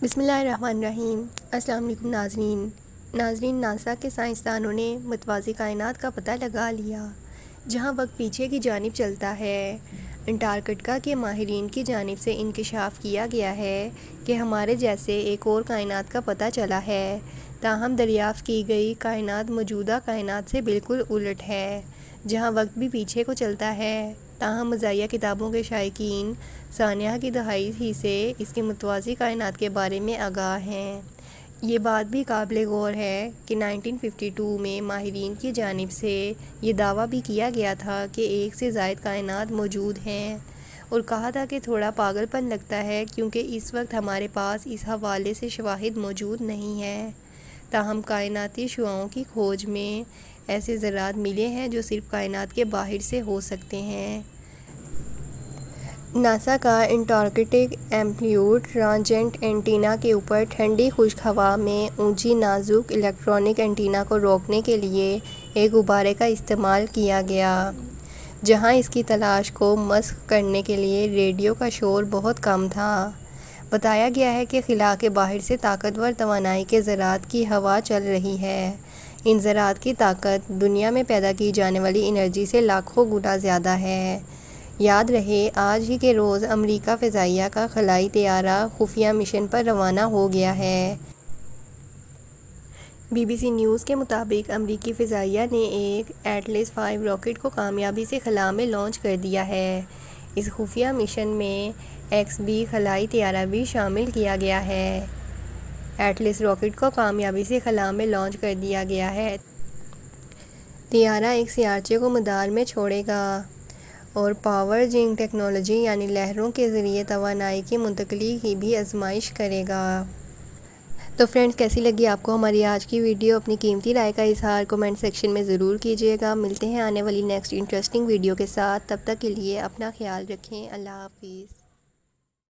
بسم اللہ الرحمن الرحیم۔ السلام علیکم ناظرین، ناسا کے سائنسدانوں نے متوازی کائنات کا پتہ لگا لیا جہاں وقت پیچھے کی جانب چلتا ہے۔ انٹارکٹیکا کے ماہرین کی جانب سے انکشاف کیا گیا ہے کہ ہمارے جیسے ایک اور کائنات کا پتہ چلا ہے، تاہم دریافت کی گئی کائنات موجودہ کائنات سے بالکل الٹ ہے جہاں وقت بھی پیچھے کو چلتا ہے۔ تاہم مزاحیہ کتابوں کے شائقین سانیہ کی دہائی ہی سے اس کی متوازی کائنات کے بارے میں آگاہ ہیں۔ یہ بات بھی قابل غور ہے کہ 1952 میں ماہرین کی جانب سے یہ دعویٰ بھی کیا گیا تھا کہ ایک سے زائد کائنات موجود ہیں، اور کہا تھا کہ تھوڑا پاگل پن لگتا ہے کیونکہ اس وقت ہمارے پاس اس حوالے سے شواہد موجود نہیں ہیں۔ تاہم کائناتی شعاعوں کی کھوج میں ایسے ذرات ملے ہیں جو صرف کائنات کے باہر سے ہو سکتے ہیں۔ ناسا کا انٹارکٹک ایمپلیٹیوڈ ٹرانزٹ اینٹینا کے اوپر ٹھنڈی خشک ہوا میں اونچی نازک الیکٹرانک اینٹینا کو روکنے کے لیے ایک غبارے کا استعمال کیا گیا، جہاں اس کی تلاش کو مسخ کرنے کے لیے ریڈیو کا شور بہت کم تھا۔ بتایا گیا ہے کہ خلا کے باہر سے طاقتور توانائی کے ذرات کی ہوا چل رہی ہے۔ ان ذرات کی طاقت دنیا میں پیدا کی جانے والی انرجی سے لاکھوں گنا زیادہ ہے۔ یاد رہے، آج ہی کے روز امریکہ فضائیہ کا خلائی طیارہ خفیہ مشن پر روانہ ہو گیا ہے۔ BBC نیوز کے مطابق امریکی فضائیہ نے ایک ایٹلس 5 راکٹ کو کامیابی سے خلا میں لانچ کر دیا ہے۔ اس خفیہ مشن میں XB خلائی طیارہ بھی شامل کیا گیا ہے۔ ایٹلس راکٹ کو کامیابی سے خلا میں لانچ کر دیا گیا ہے۔ طیارہ ایک سیارچے کو مدار میں چھوڑے گا اور پاور جنگ ٹیکنالوجی یعنی لہروں کے ذریعے توانائی کی منتقلی کی بھی آزمائش کرے گا۔ تو فرینڈز، کیسی لگی آپ کو ہماری آج کی ویڈیو؟ اپنی قیمتی رائے کا اظہار کمنٹ سیکشن میں ضرور کیجیے گا۔ ملتے ہیں آنے والی نیکسٹ انٹرسٹنگ ویڈیو کے ساتھ، تب تک کے لیے اپنا خیال رکھیں۔ اللہ حافظ۔